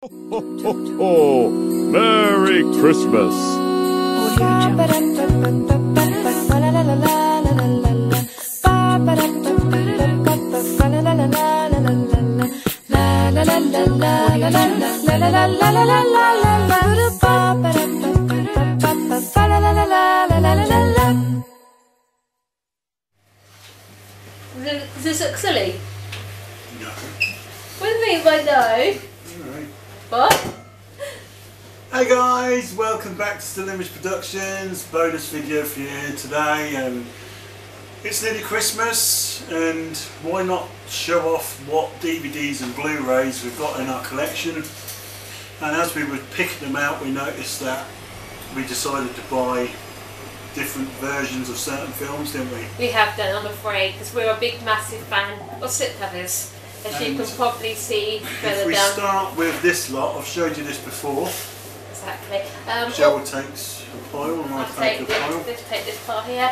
Ho, ho, ho. Merry Christmas! Does this look silly? No. What do you mean by no? Alright. What? Hey guys, welcome back to Still Image Productions. Bonus video for you today. It's nearly Christmas, and why not show off what DVDs and Blu-rays we've got in our collection. And as we were picking them out, we noticed that we decided to buy different versions of certain films, didn't we? We have done, I'm afraid, because we're a big, massive fan of slipcovers, as you can probably see further down. If we start with this lot, I've showed you this before. Exactly. Cheryl takes a pile and I take a pile. Take this part here.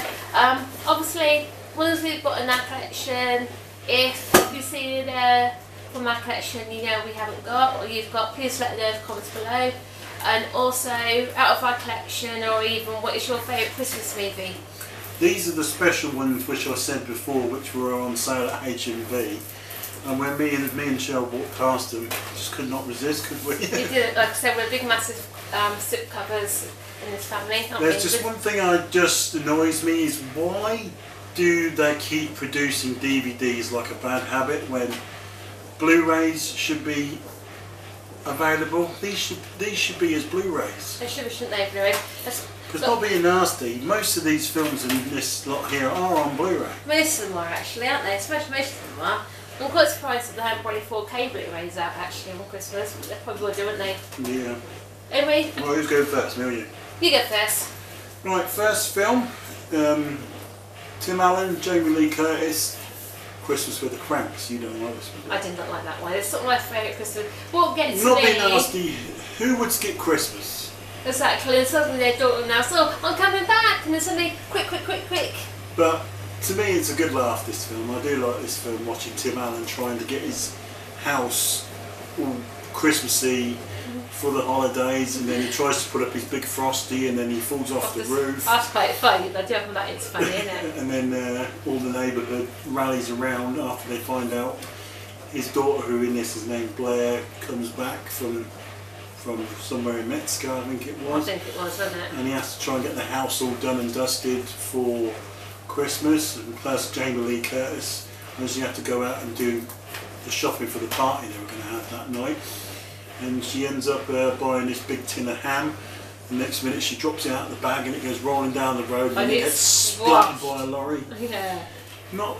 Obviously, ones we've got in our collection, if you see there from our collection you know we haven't got, or you've got, please let us know in the comments below. And also, out of our collection, or even what is your favourite Christmas movie? These are the special ones which I said before, which were on sale at HMV. And when me and Cheryl walked past them, just could not resist, could we? We did, like I said, we're big massive slip covers in this family. There's just one thing that just annoys me, is why do they keep producing DVDs like a bad habit when Blu-rays should be available? These should be as Blu-rays. They should, shouldn't they, Blu-rays? Because not being nasty, most of these films in this lot here are on Blu-ray. Most of them are actually, aren't they? Especially most of them are. I'm quite surprised that they haven't brought 4K Blu-rays out actually on Christmas, but they probably will do, won't they? Yeah. Anyway. Well, who's going first, me or you? You go first. Right, first film. Tim Allen, Jamie Lee Curtis, Christmas with the Cranks. You don't like this one? I did not like that one. It's not my favourite Christmas. What gets not me... being nasty, who would skip Christmas? Exactly, and suddenly their daughter now, so I'm coming back, and then suddenly, quick. But to me it's a good laugh, this film. I do like this film, watching Tim Allen trying to get his house all Christmassy for the holidays, and then he tries to put up his big frosty and then he falls off the roof. That's quite funny, but I do have that, it's funny, isn't it? And then all the neighbourhood rallies around after they find out his daughter, who in this is named Blair, comes back from somewhere in Mexico, I think it was. I think it was, wasn't it? And he has to try and get the house all done and dusted for Christmas, and plus Jamie Lee Curtis, and she had to go out and do the shopping for the party they were going to have that night. And she ends up buying this big tin of ham. The next minute she drops it out of the bag and it goes rolling down the road and it gets splattered by a lorry. Yeah. Not.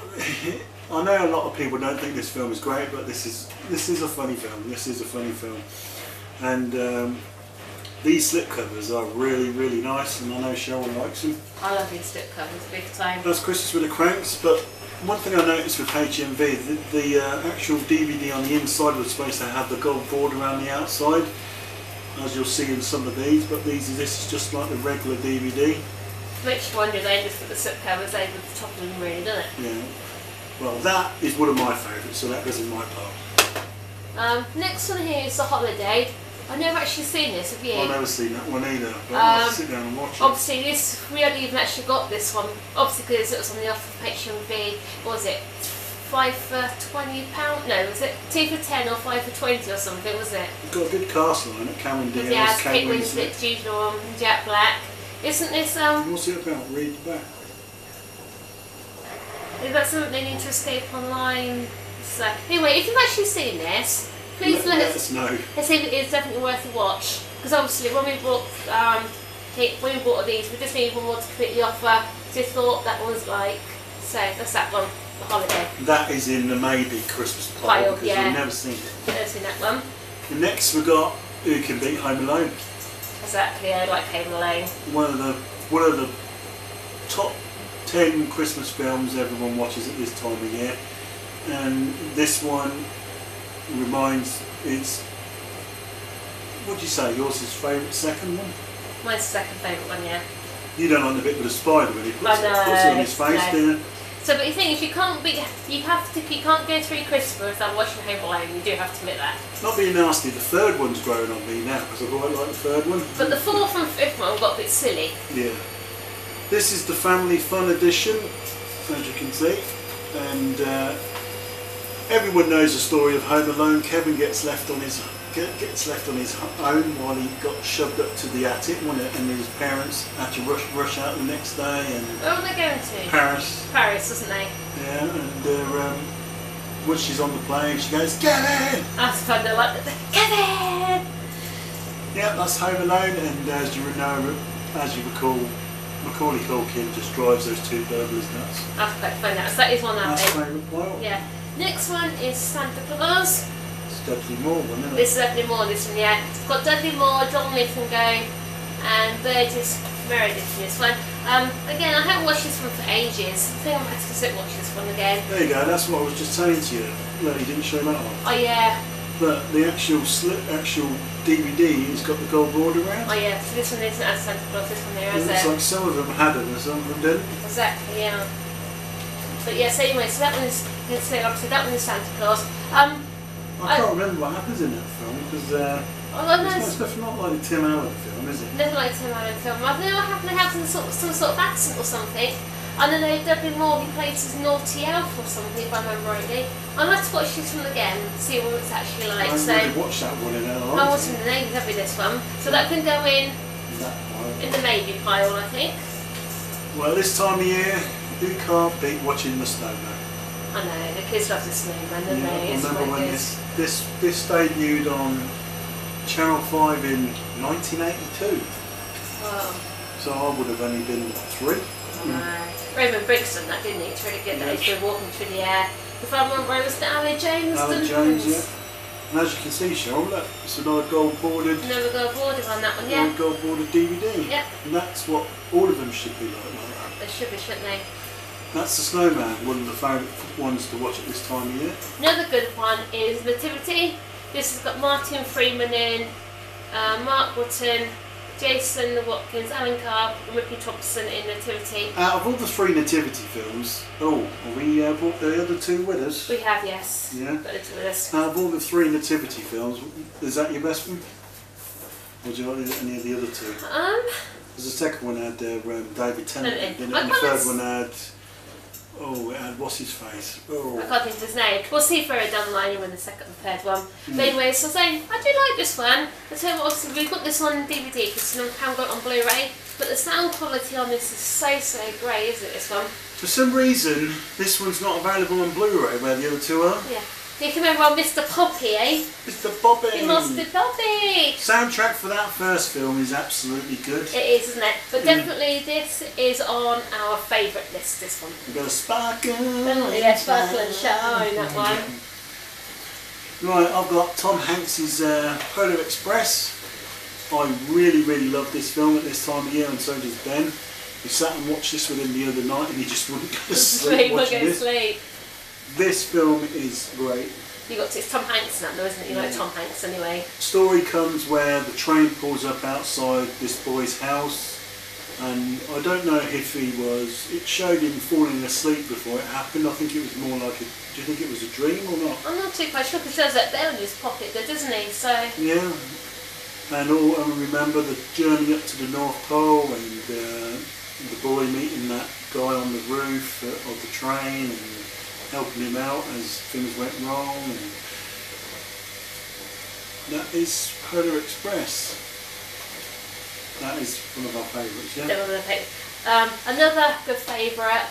I know a lot of people don't think this film is great, but this is a funny film. This is a funny film, and these slipcovers are really nice, and I know Cheryl likes them. I love these slipcovers big time. That's Christmas with the Cranks, but one thing I noticed with HMV, the actual DVD on the inside was supposed to have the gold border around the outside, as you'll see in some of these, but this is just like the regular DVD. Makes you wonder, they just put the slipcovers over the top of them, really, doesn't it? Yeah. Well, that is one of my favourites, so that goes in my part. Next one here is The Holiday. I've never actually seen this, have you? I've never seen that one either, but I'll sit down and watch it. Obviously, we haven't even actually got this one, obviously because it was on the offer of HMV. What was it? 5 for £20? No, was it 2 for 10 or 5 for 20 or something, was it? It's got a good cast line at Cameron Diaz, yeah, Kate Winslet, Jude Law, Jack Black. Isn't this what's it about? Read the back. Is that something they need to escape online? So anyway, if you've actually seen this, please let us know. Let's see if it is definitely worth a watch. Because obviously when we bought these, we just needed one more to complete the offer. So we thought that was like, so that's that one, The Holiday. That is in the maybe Christmas pile, because yeah. we've never seen it. Never seen that one. And next we got Who Can Beat Home Alone. Exactly, I like Home Alone. One of the top 10 Christmas films everyone watches at this time of year, and this one it's, what do you say, yours is favourite, second one? My second favourite one, yeah. You don't like the bit with the spider when he puts it on his face, do you? So, but you think if you can't go through Christmas without watching Home Alone, you do have to admit that. Not being nasty, the third one's growing on me now because I quite like the third one. But the fourth and fifth one got a bit silly. Yeah. This is the family fun edition, as you can see, and everyone knows the story of Home Alone. Kevin gets left on his own while he got shoved up to the attic, and his parents had to rush out the next day. And where were they going to? Paris. Paris, wasn't they? Yeah, and when she's on the plane, she goes, "Kevin!" That's fun. They're like, "Kevin!" Yeah, that's Home Alone, and as you recall, Macaulay Culkin just drives those two burglars nuts. That's quite fun. That is one I think. think. Favourite part. Yeah. Next one is Santa Claus. Dudley Moore one, isn't it? This is Dudley Moore, this one, yeah. It's got Dudley Moore, John Lithgow and Burgess Meredith in this one. Again, I haven't watched this one for ages. I think I might have to sit and watch this one again. There you go, that's what I was just saying to you. No, you didn't show that one. Oh yeah. But the actual DVD has got the gold border around. Oh yeah, so this one isn't as Santa Claus, this one there is it looks like some of them had it and some of them didn't. Exactly, yeah. But yeah, so anyway, so that one is, obviously that one is Santa Claus. I can't remember what happens in that film because it's definitely not like a Tim Allen film, is it? Never like a Tim Allen film. I don't know what happened. They have some sort of accent or something. I don't know, Dudley Moore, he plays his naughty elf or something, if I remember rightly. I'll have to watch this one again and see what it's actually like. I haven't really watched that one in a long time. I wasn't in the names every this one. So that can go in the maybe pile, I think. Well, this time of year, who can't beat watching The Snowman? I know, the kids love The Snowman, don't they? I remember when this debuted on Channel 5 in 1982. Wow. So I would have only been 3. Raymond Briggs done that, didn't he? It's really good that he's been walking through the air. If I remember right, was it Alan James? Alan James, yeah. And as you can see, Cheryl, look, it's another gold bordered. Another gold bordered on that one, yeah. Gold bordered DVD. Yeah. And that's what all of them should be like that. They should be, shouldn't they? That's The Snowman, one of the favourite ones to watch at this time of year. Another good one is Nativity. This has got Martin Freeman in, Mark Wootton, Jason Watkins, Alan Carr, and Ricky Thompson in Nativity. Out of all the 3 Nativity films, have we brought the other 2 with us? We have, yes. Yeah. Got it with us. Out of all the 3 Nativity films, is that your best one? Or do you like any of the other 2? Because the second one had David Tennant, and the third one had... it had what's his face? I can't think of his name. We'll see further down the line when the second and third one. But anyway, so saying, I do like this one. I tell you what, obviously we've got this on DVD because we haven't got it on Blu-ray. But the sound quality on this is so great, isn't it, this one? For some reason, this one's not available on Blu-ray where the other 2 are. Yeah. You can remember on Mr. Poppy, eh? Mr. Poppy! Mr. Poppy! Soundtrack for that first film is absolutely good. It is, isn't it? But definitely this is on our favourite list, this one. We've got a sparkle. Yeah, sparkle and shine, that one. Right, I've got Tom Hanks's Polar Express. I really love this film at this time of year, and so does Ben. We sat and watched this with him the other night and he just wouldn't go to sleep watching this. This film is great. It's Tom Hanks now, though, isn't it? You like Tom Hanks anyway. Story comes where the train pulls up outside this boy's house, and I don't know if it showed him falling asleep before it happened. I think it was more like do you think it was a dream or not? I'm not too quite sure, because he has that bell in his pocket there, doesn't he? So yeah, and remember the journey up to the North Pole, and the boy meeting that guy on the roof of the train, and helping him out as things went wrong. And that is Polar Express. That is one of our favourites, yeah? One of my favourites. Another good favourite,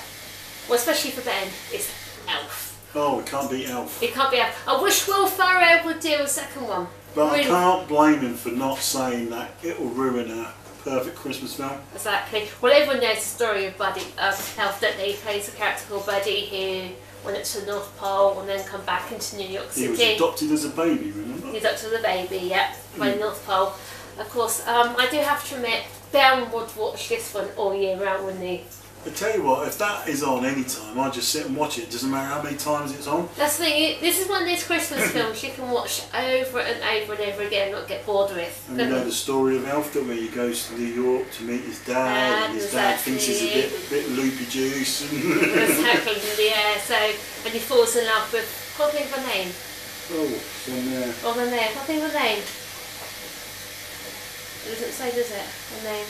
well, especially for Ben, is Elf. Oh, we can't beat Elf. It can't be Elf. I wish Will Ferrell would do a second one. But really. I can't blame him for not saying that it will ruin a perfect Christmas film. Exactly. Well, everyone knows the story of Elf, don't they? He plays a character called Buddy who went up to the North Pole and then come back into New York City. He was adopted as a baby, remember? He was adopted as a baby, yeah, by the North Pole. Of course, I do have to admit, Ben would watch this one all year round, wouldn't he? I tell you what, if that is on any time, I just sit and watch it. It doesn't matter how many times it's on. That's the thing. This is one of those Christmas films you can watch over and over and over again and not get bored with. And you know the story of Elf, don't we? He goes to New York to meet his dad, and his dad thinks he's a bit loopy juice. Exactly, yeah. So when he falls in love with, what do you think of her name? Oh, it's on there. Oh, her name. What do you think of her name? It doesn't say, does it? Her name.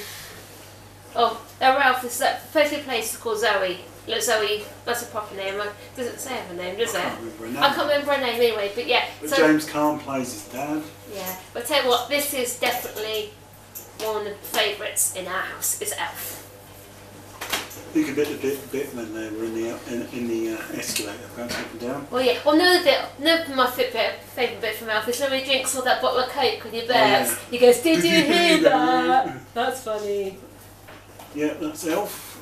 Oh, Ralph, this is that first place is called Zoe. Look, Zoe, that's a proper name. It doesn't say her name, does it? I can't remember her name anyway, but yeah. But so, James Caan plays his dad. Yeah, but I tell you what, this is definitely one of the favourites in our house, is Elf. You could bit when they were in the escalator, bouncing up and down. Well, yeah. Well, another my favourite bit from Elf is when he drinks all that bottle of Coke when he burps. Yeah. He goes, "Did you hear that?" That's funny. Yeah, that's Elf.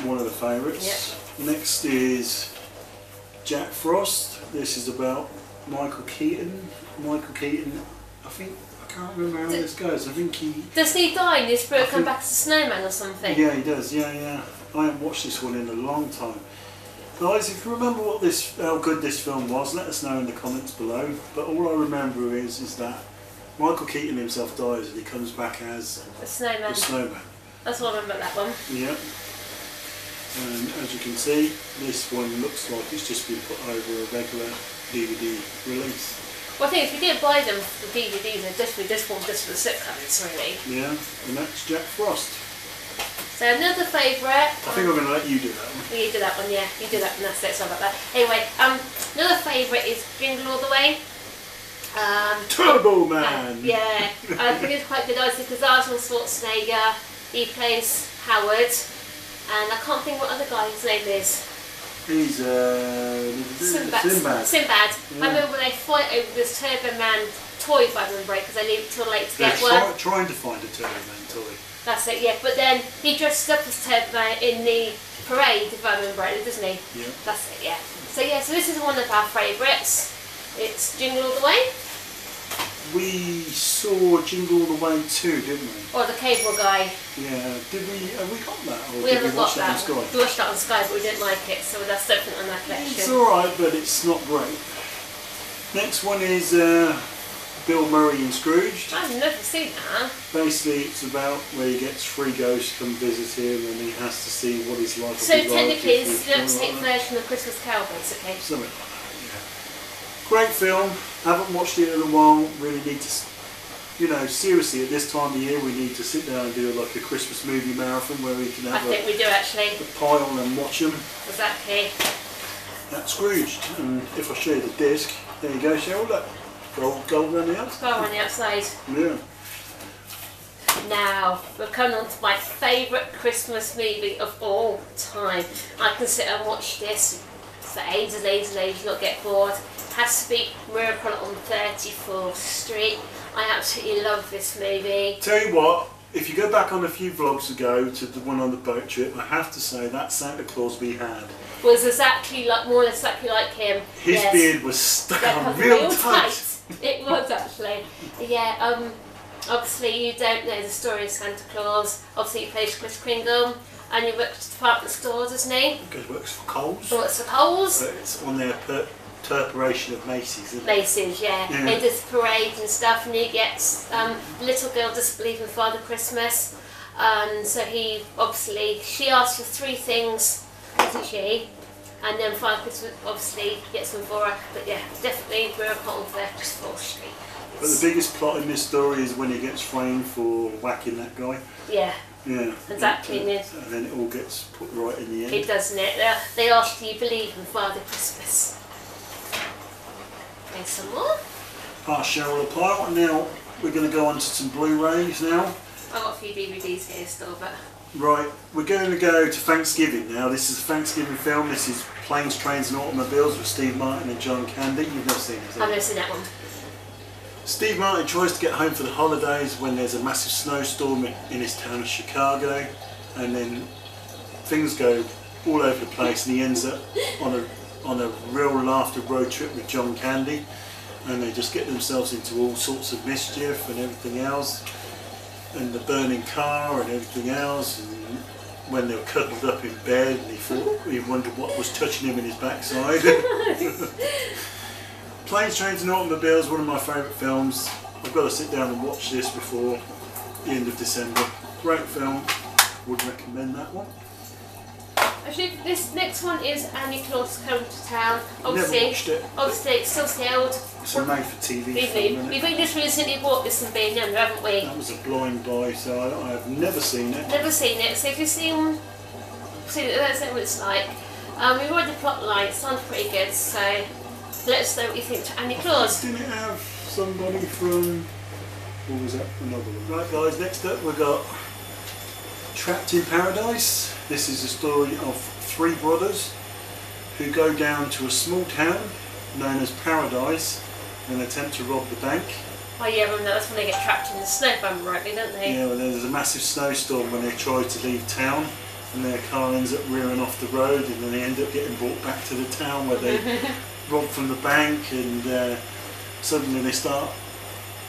One of the favourites. Yep. Next is Jack Frost. This is about Michael Keaton. Michael Keaton, I can't remember how this goes. I think he... Does he die and his spirit come back as a snowman or something? Yeah, he does. Yeah. I haven't watched this one in a long time. Guys, if you remember how good this film was, let us know in the comments below. But all I remember is that Michael Keaton himself dies and he comes back as a snowman. That's what I remember that one. Yeah. And as you can see, this one looks like it's just been put over a regular DVD release. Well, I think if we didn't buy them for the DVDs, they'd just be this one just for the sitcoms, really. Yeah, and that's Jack Frost. So another favourite. I think I'm going to let you do that one. Well, you do that one, yeah. You do that one, that's it, sorry about that. Anyway, another favourite is Jingle All the Way. Turbo Man! Yeah, I think it's quite good, obviously, because Arnold Schwarzenegger, he plays Howard, and I can't think what other guy's name is. He's Sinbad. Yeah. I remember when they fight over this Turbo Man toy, if I remember right, because they leave it till late to get work. They're trying to find a Turbo Man toy. That's it, yeah. But then he dresses up as Turbo Man in the parade, if I remember rightly, doesn't he? Yeah. That's it, yeah. So yeah, so this is one of our favourites. It's Jingle All the Way. We saw Jingle All the Way too, didn't we? Or the cable guy. Yeah. Have we got that? Or We did haven't we watch got that. on Sky? We watched that on Sky, but we didn't like it, so that's definitely on our collection. It's alright, but it's not great. Next one is Bill Murray in Scrooged. I've never seen that. Basically, it's about where he gets three ghosts come visit him and he has to see what he's like. So technically, it's the upstate version of Christmas Carol, basically. Something like that, yeah. Great film. Haven't watched it in a while. Really need to, seriously, at this time of year, we need to sit down and do like a Christmas movie marathon where we can have I think we do actually. a pile and watch them. Exactly. That's Scrooged. And if I show you the disc, there you go, Cheryl. Look, gold around the outside. Go on the outside. Yeah. Now, we're coming on to my favourite Christmas movie of all time. I can sit and watch this for ages, not get bored. It has to be Miracle on 34th Street. I absolutely love this movie. Tell you what, if you go back on a few vlogs ago to the one on the boat trip, I have to say that Santa Claus we had was exactly like, more or less exactly like him. His beard was stuck on real tight. It was actually. Yeah, obviously you don't know the story of Santa Claus. Obviously he plays Chris Kringle and he works at department stores, doesn't he? Because he works for Coles. Works for Coles. But it's on their interpretation of Macy's, isn't it? Macy's, yeah. He does parades and stuff, and he gets the little girl doesn't believe in Father Christmas, and so she asks for three things, doesn't she? And then Father Christmas obviously gets them for her. But yeah, definitely Miracle on 34th Street. But the biggest plot in this story is when he gets framed for whacking that guy. Yeah. Yeah. Exactly. And then it all gets put right in the end. It doesn't it? They ask, do you believe in Father Christmas? And some more. Past Cheryl apart, and now we're going to go on to some Blu-rays now. I've got a few DVDs here still, but... Right, we're going to go to Thanksgiving now. This is a Thanksgiving film. This is Planes, Trains and Automobiles with Steve Martin and John Candy. You've never seen this, have you? I've never seen that one. Steve Martin tries to get home for the holidays when there's a massive snowstorm in his town of Chicago, and then things go all over the place and he ends up on a real laughter road trip with John Candy, and they just get themselves into all sorts of mischief and everything else, and the burning car and everything else, and when they were cuddled up in bed and he wondered what was touching him in his backside. Planes, Trains and Automobiles, one of my favourite films. I've got to sit down and watch this before the end of December. Great film, would recommend that one. Actually, this next one is Annie Claus Coming to Town. Never watched it. Obviously, it's still sealed. It's a made-for-TV film, We've only just recently bought this and being younger, haven't we? That was a blind buy, so I have never seen it. Never seen it. So if you've seen it, let us know what it's like. We read the plot line. It sounds pretty good. So let us know what you think to Annie Claus. Didn't it have somebody from? What was that? Another one. Right, guys. Next up, we've got Trapped in Paradise. This is a story of three brothers who go down to a small town known as Paradise and attempt to rob the bank. Oh yeah, well, that's when they get trapped in the snow bum, rightly, don't they? Yeah, well, there's a massive snowstorm when they try to leave town and their car ends up rearing off the road and then they end up getting brought back to the town where they robbed from the bank, and suddenly they start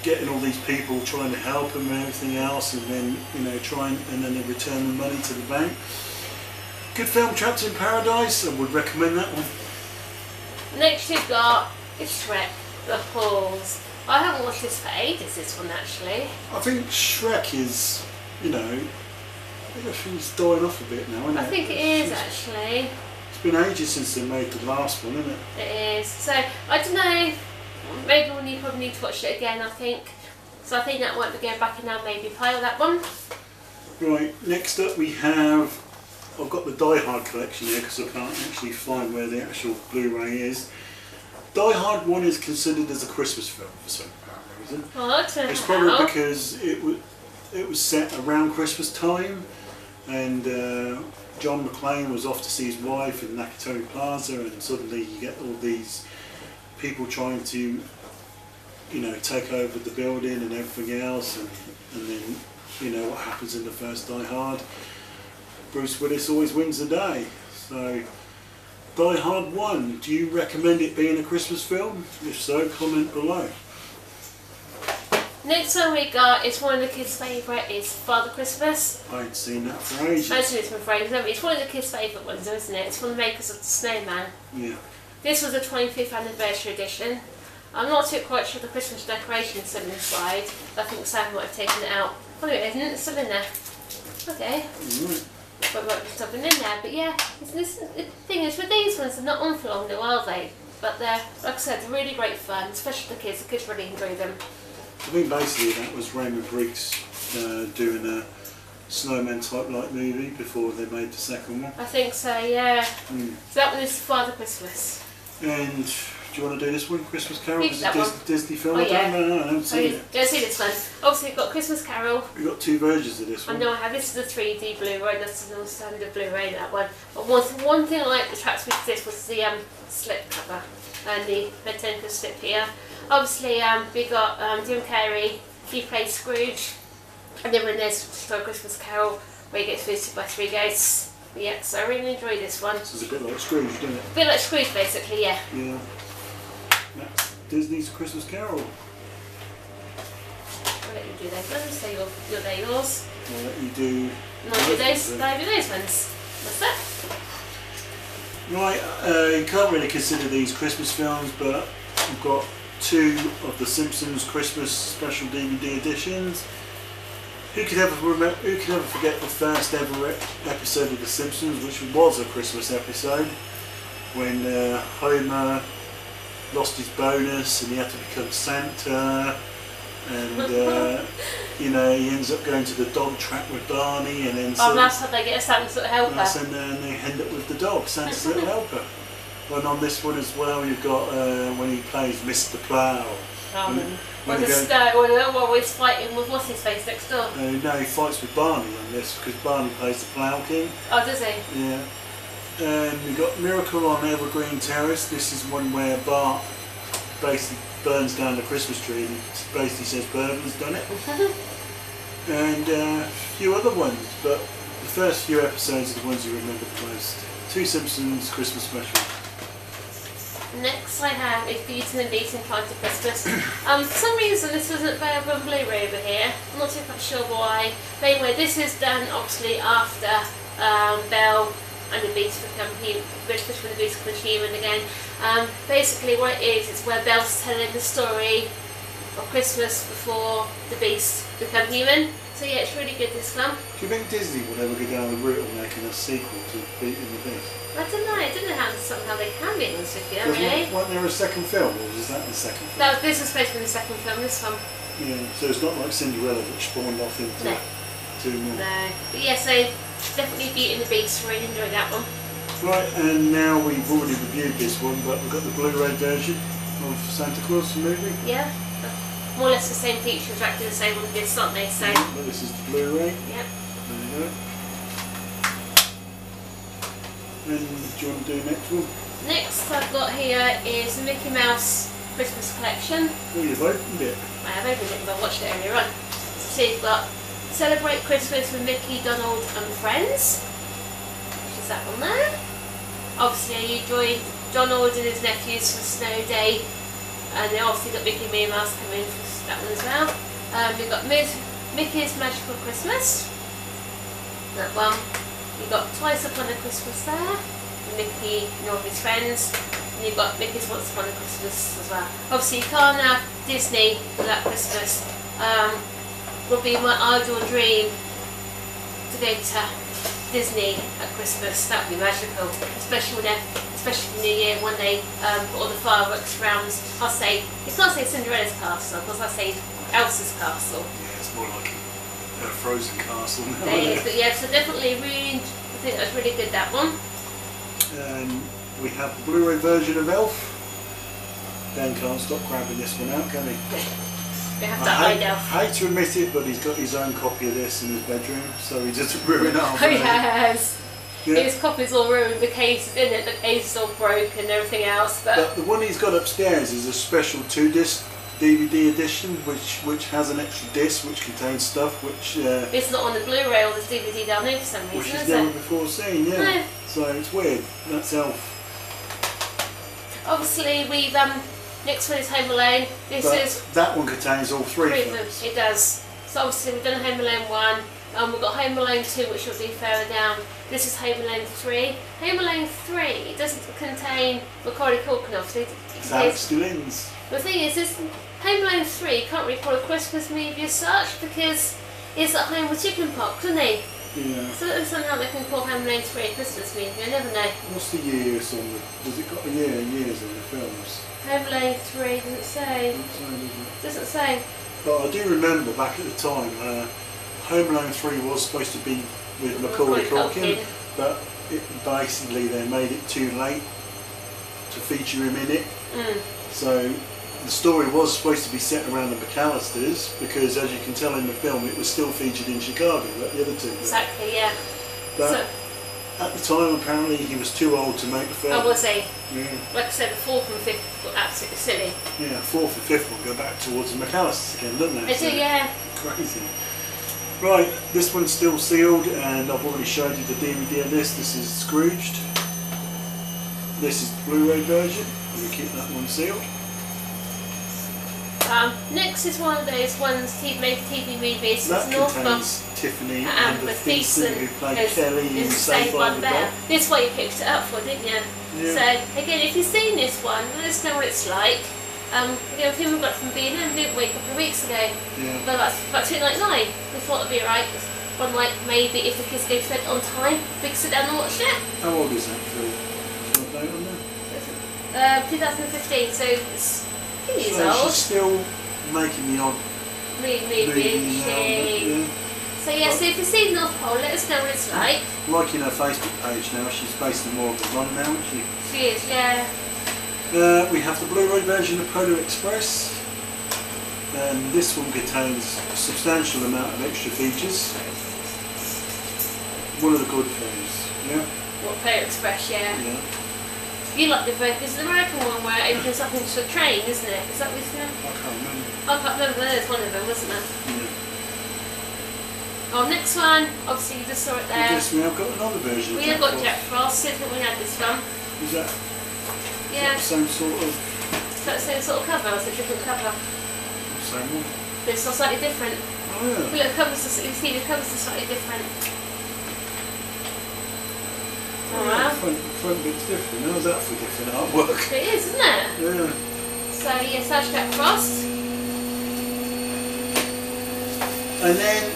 getting all these people trying to help them and everything else, and then and then they return the money to the bank. Good film, Trapped in Paradise. I would recommend that one. Next you've got Shrek, The Halls. I haven't watched this for ages, this one actually. I think Shrek is, I think he's dying off a bit now, isn't it? I think it is actually. It's been ages since they made the last one, isn't it? It is. So, I don't know, maybe we'll probably need to watch it again, I think. So I think that won't be going back and now maybe play with that one. Right, next up we have, I've got the Die Hard collection here because I can't actually find where the actual Blu-ray is. Die Hard 1 is considered as a Christmas film for some apparent reason. Oh, it's probably because it was set around Christmas time, and John McClane was off to see his wife in Nakatomi Plaza, and suddenly you get all these people trying to, take over the building and everything else, and then what happens in the first Die Hard. Bruce Willis always wins the day. So, Die Hard 1, do you recommend it being a Christmas film? If so, comment below. Next one we got is one of the kids' favourite, is Father Christmas. I ain't seen that for ages. I haven't seen this one for ages. It's one of the kids' favourite ones, isn't it? It's from the makers of The Snowman. Yeah. This was a 25th anniversary edition. I'm not too quite sure the Christmas decoration is still inside. I think Sam might have taken it out. Oh no, it isn't. It's still in there. Okay. Right. But might be something in there. But yeah, the thing is, with these ones, they're not on for long though, are they? But they're, like I said, they're really great fun, especially the kids. The kids really enjoy them. I think basically that was Raymond Briggs doing a snowman type like movie before they made the second one. I think so, yeah. So that one is Father Christmas. And do you want to do this one, Christmas Carol? It's a Disney film? Oh, yeah. No, I haven't seen it. Don't see this one. Obviously, we've got Christmas Carol. We've got two versions of this one. I know I have. This is the 3D Blu-ray. That's the non-standard Blu-ray. That one. But one thing I like that attracts me to this was the slip cover and the Metallica slip here. Obviously, we got Jim Carrey. He plays Scrooge, and then when there's Christmas Carol, where he gets visited by three ghosts. But yeah, so I really enjoyed this one. So it's a bit like Scrooge, isn't it? A bit like Scrooge, basically. Yeah. Yeah. That's Disney's Christmas Carol. I'll let you do those ones, so they're yours. I'll let you do... And I'll do those ones. What's that? Right, you can't really consider these Christmas films, but we've got two of the Simpsons Christmas special DVD editions. Who could ever forget the first ever episode of The Simpsons, which was a Christmas episode, when Homer lost his bonus and he had to become Santa, and he ends up going to the dog track with Barney, and then that's how they get a Santa's little helper. And then they end up with the dog, Santa's little helper. And on this one as well, you've got when he plays Mr. Plough. When he's fighting with what's his face next door. No, he fights with Barney on this because Barney plays the Plough King. Oh, does he? Yeah. And we've got Miracle on Evergreen Terrace. This is one where Bart basically burns down the Christmas tree and basically says Burton's done it. And a few other ones, but the first few episodes are the ones you remember the most. Two Simpsons Christmas special. Next I have is Beauty and the Beast Inclined to Christmas. For some reason this isn't available on Blu-ray over here. I'm not too quite sure why. But anyway, this is done obviously after Belle and the Beast become human, Christmas when the Beast becomes human again. Basically what it is, it's where Belle's telling the story of Christmas before the Beast become human. So yeah, it's really good, this one. Do you think Disney will ever go down the route of making a sequel to Beauty and the Beast? I don't know how somehow they can be honest with you, really. Wasn't there a second film, or was that the second film? This is supposed to be the second film, this one. Yeah, so it's not like Cinderella which spawned off into two more. No. But yeah, so definitely Beauty and the Beast, really enjoyed that one. Right, and now we've already reviewed this one, but we've got the Blu-ray version of Santa Claus the movie. Yeah. More or less the same features, exactly the same on this, aren't they? So. But this is the Blu-ray. Yep. There you go. And do you want to do the next one? Next I've got here is the Mickey Mouse Christmas Collection. Oh, you've opened it. I have opened it because I watched it earlier on. So you've got Celebrate Christmas with Mickey, Donald and Friends, which is that one there. Obviously you joined Donald and his nephews for Snow Day, and they obviously got Mickey and Minnie Mouse coming for that one as well. You've got Mickey's Magical Christmas, that one. You've got Twice Upon a Christmas there, Mickey and all his friends, and you've got Mickey's Once Upon a Christmas as well. Obviously you can't have Disney without Christmas. Would be my ideal dream to go to Disney at Christmas. That would be magical, especially the New Year when they put all the fireworks around. I'll say, you can't say Cinderella's castle because I say Elsa's castle. Yeah, it's more like a frozen castle now. There is, but yeah, so definitely really, I think that's really good, that one. And we have the Blu-ray version of Elf. Dan can't stop grabbing this one out, can he? We have to hide Elf. I hate to admit it, but he's got his own copy of this in his bedroom, so he doesn't ruin it. Oh yes. Yeah. His copy's all ruined, the case is in it, the case is all broken and everything else. But the one he's got upstairs is a special 2-disc DVD edition, which has an extra disc which contains stuff which it's not on the Blu-ray or the DVD down there for some reason, which is he's it? never before seen, yeah. No. So it's weird. That's Elf. Obviously we've next one is Home Alone. That one contains all three of them. films. It does. So obviously we've done Home Alone 1, we've got Home Alone 2 which will be further down. This is Home Alone 3. Home Alone 3 it doesn't contain Macaulay Culkin, obviously. That still ends. The thing is, Home Alone 3 you can't really call a Christmas movie as such because it's at home with chickenpox, isn't he? Yeah. So somehow they can call Home Alone 3 a Christmas movie, I never know. What's the years on the... Does it got a year and years on the films? Home Alone 3 doesn't say. Doesn't say. But I do remember back at the time, Home Alone 3 was supposed to be with Macaulay Culkin, but basically they made it too late to feature him in it. So the story was supposed to be set around the McAllisters because, as you can tell in the film, it was still featured in Chicago, like the other two. Exactly, yeah. But at the time, apparently, he was too old to make the film. Oh, was he? Yeah. Like I said, the 4th and 5th were absolutely silly. Yeah, 4th and 5th will go back towards the McAllisters again, don't they? They do, yeah. Crazy. Right, this one's still sealed, and I've already showed you the DVD of this. This is Scrooged. This is the Blu-ray version. We keep that one sealed. Next is one of those ones made for TV movies. That contains Tiffany and the Thiessen who played Kelly in Saved by the Bell. This is why you picked it up for, didn't you? Yeah. So again, if you've seen this one, let us know what it's like. Again, a film we got from B&M, didn't we, a couple of weeks ago? Yeah. But that's about $2.99. We thought it'd be alright. One like maybe if the kids go to bed on time, we can sit down and watch it. How old is that film? Is there a date on there? 2015, so it's a few years So old. she's still making the odd Movie. yeah. So yeah, so if you've seen North Pole, let us know what it's like. Liking her Facebook page now, she's basically more of a run now, isn't she? She is, yeah. We have the Blu-ray version of Polar Express, and this one contains a substantial amount of extra features. One of the good films, yeah? What, Polar Express, yeah. Yeah. You like the it's the American one where it opens up into a train, isn't it? Is that what it's I can't remember. I can't remember, there's one of them, wasn't there? Yeah. Oh, next one, obviously you just saw it there. Yes, we have got another version. We have got Jack Frost, I think we had this one. Is that Yeah. the same sort of... Is that the same sort of cover, or is it a different cover? Same one? This one's slightly different. Oh yeah. Look, the covers are, you see the covers are slightly different. Oh wow. Front bit's different. How's that for different artwork? It is, isn't it? Yeah. So yeah, Sarge Jack Frost. And then,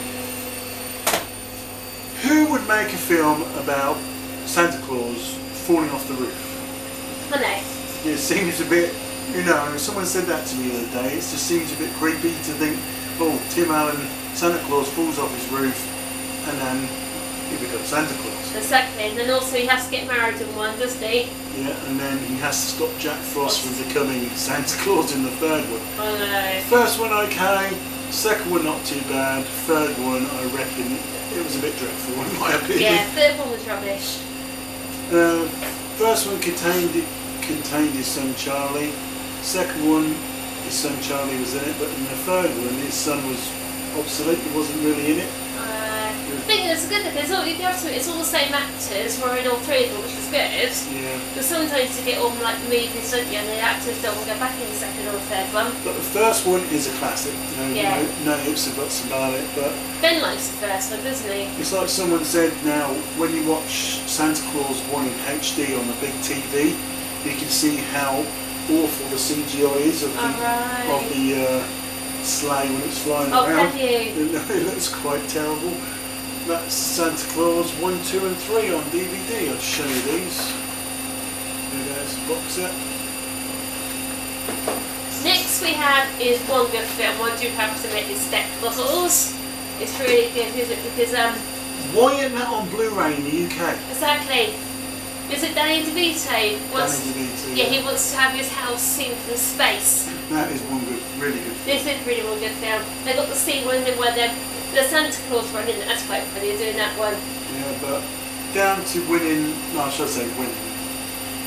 who would make a film about Santa Claus falling off the roof? I know. It seems a bit, you know, someone said that to me the other day, it just seems a bit creepy to think, oh, Tim Allen, Santa Claus falls off his roof and then he becomes Santa Claus. Exactly, and then also he has to get married in one, doesn't he? Yeah, and then he has to stop Jack Frost from becoming Santa Claus in the third one. Oh no. First one okay, second one not too bad, third one I reckon it was a bit dreadful in my opinion. Yeah, third one was rubbish. First one contained his son Charlie. Second one, his son Charlie was in it, but in the third one, his son was obsolete. He wasn't really in it. I think it's good because it's all the same actors who are in all three of them, which is good. Yeah. But sometimes you get all like movies, don't you, and the actors don't want to go back in the second or third one. But the first one is a classic. Yeah. No ifs or buts about it. But Ben likes the first one, doesn't he? it's like someone said now, when you watch Santa Claus 1 in HD on the big TV, you can see how awful the CGI is of the sleigh when it's flying around. Have you? It looks quite terrible. That's Santa Claus 1, 2 and 3 on DVD. I'll show you these. There's the box set. Next we have is one good film. I do have to admit, is Deck Bottles. It's really good, is it? Because why isn't that on Blu-ray in the UK? exactly. Is it Danny DeVito? Danny DeVito. Yeah, he wants to have his house seen from space. That is one good, really good film. This is really one good film. They got the scene where the Santa Claus running. That's quite funny. They're doing that one. Yeah, but down to winning. No, I should say winning.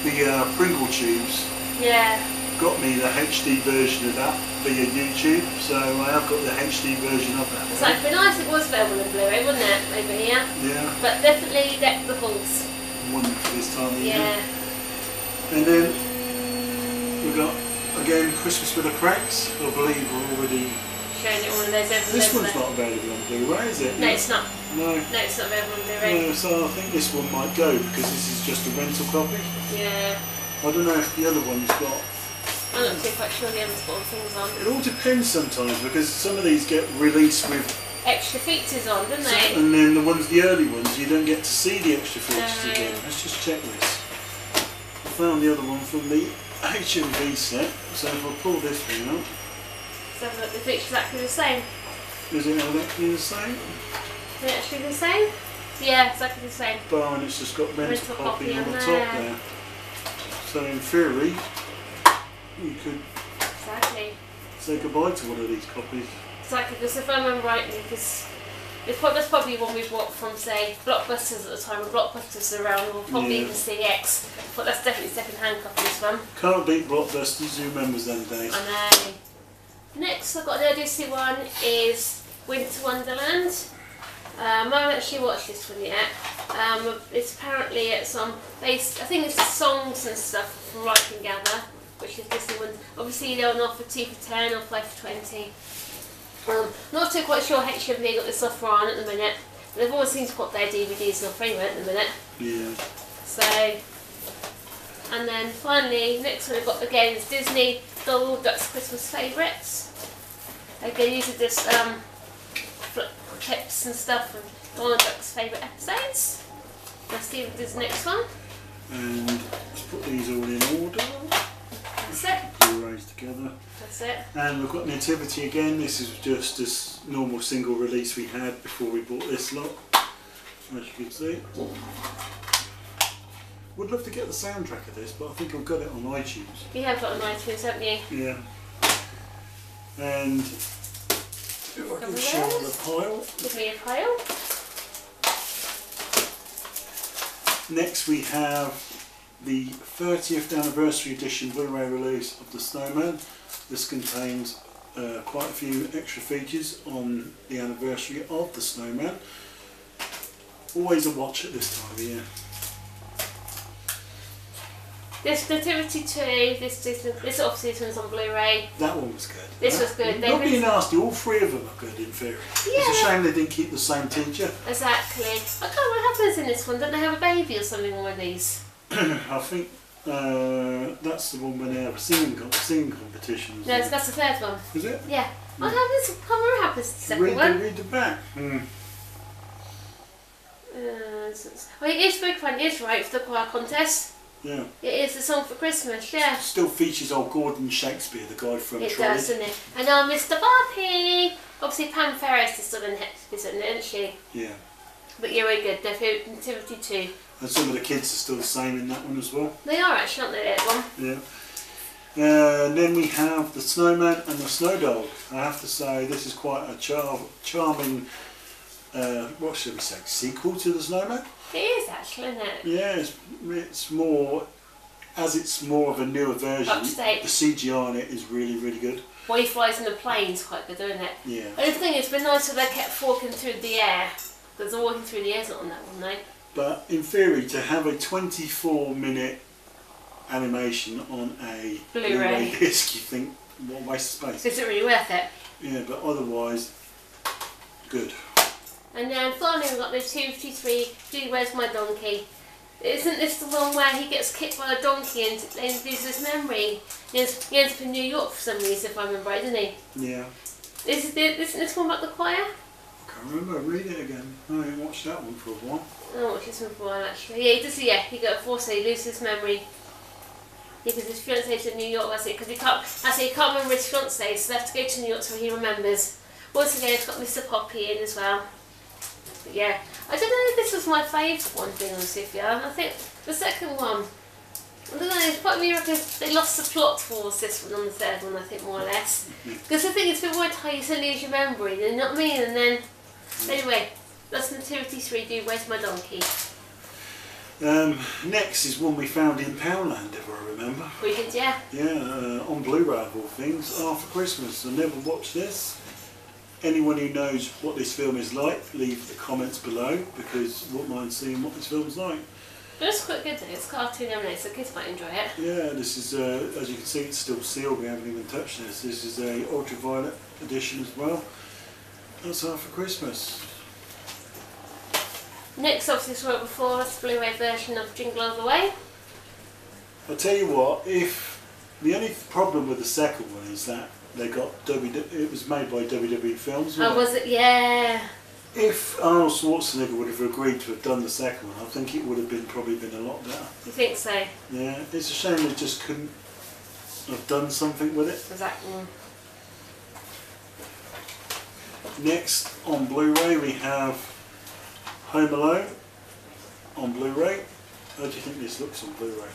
The Pringle tubes. Yeah. Got me the HD version of that via YouTube, so I have got the HD version of that. It's like, it'd be nice if it was available in Blu-ray, wouldn't it? Over here. Yeah. But definitely Deck the Halls. One for this time of year. Yeah. And then we've got again Christmas with the Cranks. I believe we're already Showing it one of those over This one's not available on Blu-ray, is it? No, it's not. No. No, it's not available on Blu-ray. No, so I think this one might go because this is just a rental copy. Yeah. I don't know if the other one's got. I'm not too quite sure the others got things on. It all depends sometimes because some of these get released with Extra features on, don't they? and then the early ones, you don't get to see the extra features No. again. Let's just check this. I found the other one from the HMV set, so if I pull this one out. So look, it's exactly the same. Is it exactly the same? Is it actually the same? Yeah, exactly the same. Bar, and it's just got rental Rental copy copy on the on top there. there. So in theory, you could Exactly. say goodbye to one of these copies. Exactly, because if I remember rightly, because that's probably one we bought from, say, Blockbusters at the time, when Blockbusters were around, or probably even CX. But that's definitely second-hand copy, this one. Can't beat Blockbusters, who remembers them days? I know. Next, I've got an Odyssey one, is Winter Wonderland. I haven't actually watched this one yet. It's apparently at some based, I think it's songs and stuff from what I can gather, which is Disney one. Obviously they're on offer 2 for 10 or 5 for 20. Not too quite sure HMV got this offer on at the minute. But they've always seemed to put their DVDs on free at the minute. Yeah. So, and then finally, next one I've got again is Disney Donald Duck's Christmas Favourites. Again, these are just clips and stuff from Donald Duck's favourite episodes. Let's see if there's the next one. And let's put these all in order. That's it. Blu-rays together. That's it. And we've got Nativity again. This is just this normal single release we had before we bought this lot. As you can see. Would love to get the soundtrack of this, but I think I've got it on iTunes. You have got a iTunes, haven't you? Yeah. And if I can show you the pile. Give me a pile. Next we have the 30th anniversary edition Blu-ray release of The Snowman. This contains quite a few extra features on the anniversary of The Snowman. Always a watch at this time of year. This Nativity 2, this obviously this one's on Blu-ray. That one was good. This was good. Not being nasty, all three of them are good in theory. Yeah. It's a shame they didn't keep the same teacher. Exactly. I can't know what happens in this one. Don't they have a baby or something on one of these? I think that's the one when they have a singing competition. No, that's the third one. Is it? Yeah. What happens? I can't remember what happens to the second one. Read the back. Well, it is very fun. It is right for the choir contest. Yeah. It is a song for Christmas, yeah. Still features old Gordon Shakespeare, the guy from It Trolley. does, doesn't it? And Mr. Barbie! Obviously Pam Ferris is still in it, isn't she? Yeah. But you're very good. They're Nativity 2. And some of the kids are still the same in that one as well. They are actually, aren't they, that one? Yeah. And then we have the Snowman and the Snow Dog. I have to say this is quite a charming, what should we say, sequel to the Snowman? It is actually, isn't it? Yeah, it's more, as it's more of a newer version, Upstate. the CGI on it is really, really good. Well, he flies in the plane's quite good, isn't it? Yeah. And the thing is, it's been nice that they kept walking through the air. Because the walking through the air's not on that one, though. But in theory, to have a 24-minute animation on a Blu-ray disc, you think, what a waste of space. Is it really worth it? Yeah, but otherwise, good. And then finally we've got the 253, Gee, Where's My Donkey? Isn't this the one where he gets kicked by a donkey and loses his memory? He ends up in New York for some reason, if I remember right, doesn't he? Yeah. Isn't this one about the choir? I can't remember, read it again. I haven't watched that one for a while. I don't watch this one for a while actually. Yeah, he does, yeah, he got forced, he loses his memory. Because his fiancee's in New York, that's it, because he can't remember his fiancee, so they have to go to New York so he remembers. Once again, it's got Mr. Poppy in as well. But yeah, I don't know if this was my favourite one, being honest with you. I think the second one, I don't know, it's quite me reckon they lost the plot towards this one on the third one, I think, more or less. Because the thing is, it's a bit weird how you suddenly lose your memory, you know what I mean? And then, anyway, that's Nativity 3D, Where's My Donkey? Next is one we found in Poundland, if I remember. We did, yeah. Yeah, on Blu-ray of all things, After Christmas. I never watched this. Anyone who knows what this film is like, leave the comments below, because I wouldn't mind seeing what this film's like. But it's quite good though, it's cartoon animated, so kids might enjoy it. Yeah, this is, as you can see, it's still sealed, we haven't even touched this. This is a ultraviolet edition as well. That's After Christmas. Next, obviously, as well before, that's the Blu-ray version of Jingle All the Way. I'll tell you what, if the only problem with the second one is that they got it was made by WWE Films. Oh, was it? Yeah. If Arnold Schwarzenegger would have agreed to have done the second one, I think it would have probably been a lot better. You think so? Yeah, it's a shame they just couldn't have done something with it. Exactly. Next on Blu-ray we have Home Alone on Blu-ray. How do you think this looks on Blu-ray?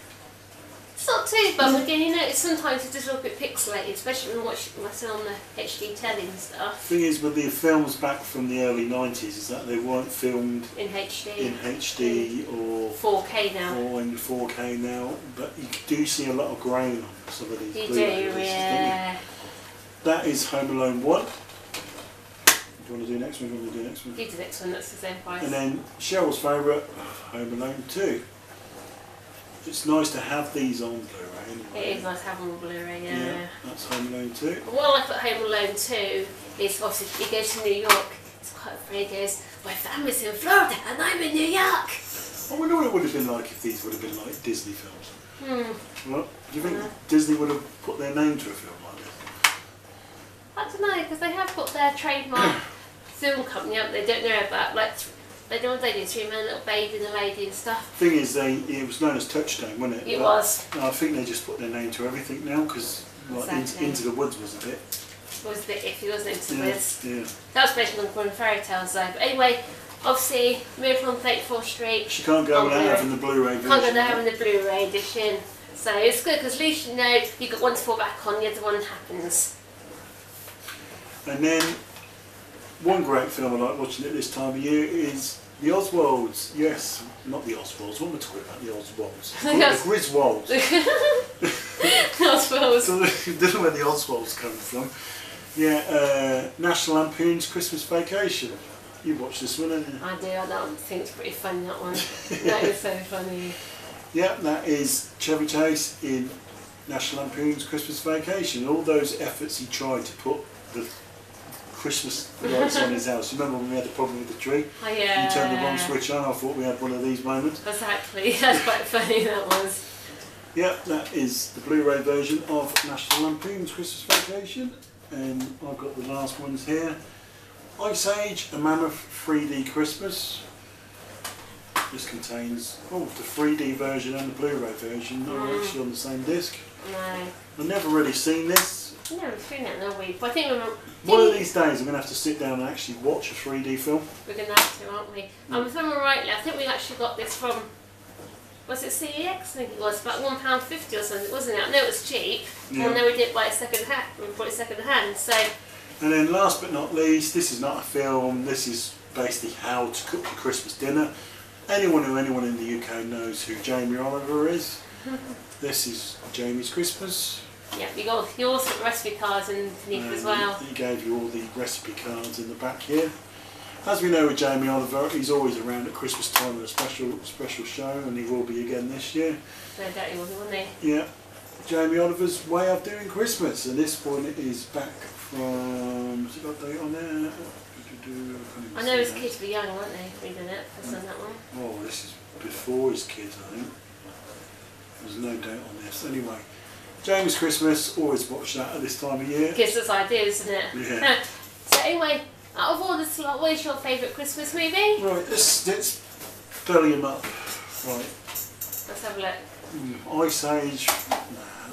It's not too bad, again, you know, sometimes it's just a little bit pixelated, especially when I watch it on the HD telly and stuff. The thing is with the films back from the early 90s is that they weren't filmed in HD. In HD or 4K now. Or in 4K now, but you do see a lot of grain on some of these You Blu-ray do, releases, yeah. don't you? That is Home Alone 1. Do you want to do the next one? Do you want to do the next one? Do the next one, that's the same price. And then Cheryl's favourite, Home Alone 2. It's nice to have these on Blu-ray anyway. It is nice to have them on Blu-ray, yeah. Yeah, that's Home Alone 2. But what I like about Home Alone 2 is obviously he goes to New York, it's quite funny, he goes, my family's in Florida and I'm in New York! I wonder what it would have been like if these would have been like Disney films. What? Do you think Disney would have put their name to a film like this? I don't know, because they have got their trademark film company up they don't know about, like, they know what they do, 3 Men, Little Baby and the Lady and stuff. Thing is, it was known as Touchstone, wasn't it? It was. I think they just put their name to everything now, because like, Exactly. Into the Woods was a bit... It was a bit iffy, wasn't it, to Yeah, this? yeah. That was based on Gone Fairy Tales though. But anyway, obviously, Miracle on 34th Street. She can't go on without Blu-ray. having the Blu-ray version. Can't go without having the Blu-ray edition. So it's good, because at least you know you've got one to fall back on, the other one happens. And then, one great film I like watching at this time of year is The Oswalds. Yes, not The Oswalds. What am I talking about? The Oswalds. The Griswolds. Oswalds. So, I don't know where the Oswalds come from. Yeah, National Lampoon's Christmas Vacation. You watched this one, haven't you? I do, I think it's pretty funny, that one. That is so funny. Yeah, that is Chevy Chase in National Lampoon's Christmas Vacation. All those efforts he tried to put the Christmas lights on his house. Remember when we had the problem with the tree? Oh yeah. You turned the wrong switch on. I thought we had one of these moments. Exactly. That's quite funny. That was. Yeah, that is the Blu-ray version of National Lampoon's Christmas Vacation, and I've got the last ones here. Ice Age, A Mammoth 3D Christmas. This contains the 3D version and the Blu-ray version are actually on the same disc. No. I've never really seen this. No, we've seen it in a week. But I think one of these days I'm going to have to sit down and actually watch a 3D film. We're going to have to, aren't we? If I remember rightly, I think we actually got this from, was it CEX? I think it was, about £1.50 or something, wasn't it? I know it was cheap, Yeah. and then we did buy it second hand, so. And then last but not least, this is not a film, this is basically how to cook your Christmas dinner. Anyone in the UK knows who Jamie Oliver is. This is Jamie's Christmas. Yeah, you also got recipe cards underneath as well. He gave you all the recipe cards in the back here. As we know with Jamie Oliver, he's always around at Christmas time with a special show, and he will be again this year. No doubt he will be, won't he? Yeah, Jamie Oliver's way of doing Christmas, and this one is back from. Has it got a date on there? I know his kids were young, weren't they? Reading it, that's on that one. Oh, this is before his kids, I think. There's no date on this. Anyway, Jamie's Christmas, always watch that at this time of year. Gives us ideas, doesn't it? Yeah. So anyway, out of all this lot, what is your favourite Christmas movie? Right, let's belly him up. Right. Let's have a look. Ice Age. Nah,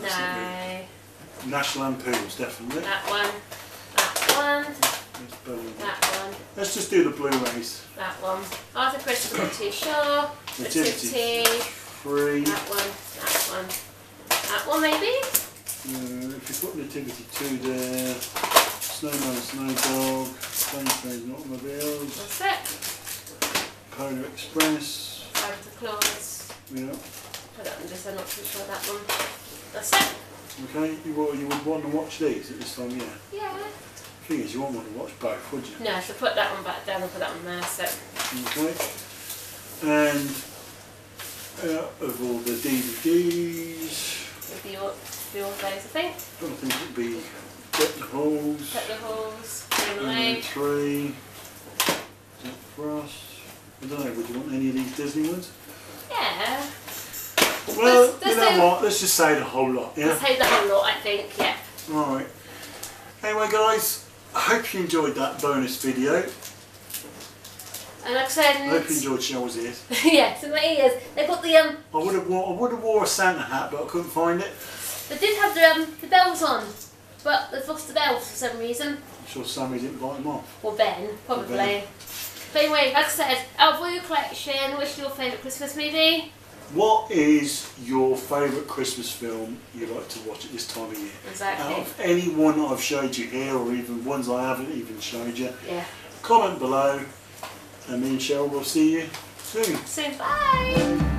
that's not No. it. National Lampoon's definitely. That one. That one. Let's belly him up. That one. Let's just do the Blu-rays. That one. Arthur Christmas, Not Too Sure. Nativity. 3. That one. That one. That one maybe? If you put Nativity 2 there, Snowman and Snow Dog, Planes, Automobiles, That's it. Polar Express. Santa Claus. Yeah. Put that one just, I'm not too sure that one. That's it. Okay, you would want to watch these at this time, yeah. Yeah. The thing is, you won't want to watch both, would you? No, so put that one back down and put that one there, so. Okay. And of all the DVDs, It'll be all those, I think. I think it would be Deck the Halls, Put the halls, and 3. Is that for us? I don't know, would you want any of these Disney ones? Yeah. Well, Let's you know what, let's just say the whole lot, yeah? Let's say the whole lot, I think, yeah. Alright. Anyway guys, I hope you enjoyed that bonus video. And like I said, I hope you enjoyed Cheryl's ears. yeah, so my ears. They got the I would have wore a Santa hat, but I couldn't find it. They did have the bells on, but they've lost the bells for some reason. I'm sure Sammy didn't bite them off. Or Ben, probably. Ben. But anyway, like I said, out of all your collection, what's your favourite Christmas movie? What is your favourite Christmas film you like to watch at this time of year? Exactly. Out of any one I've showed you here, or even ones I haven't even showed you, Yeah. comment below, and me and Cheryl will see you soon. So bye.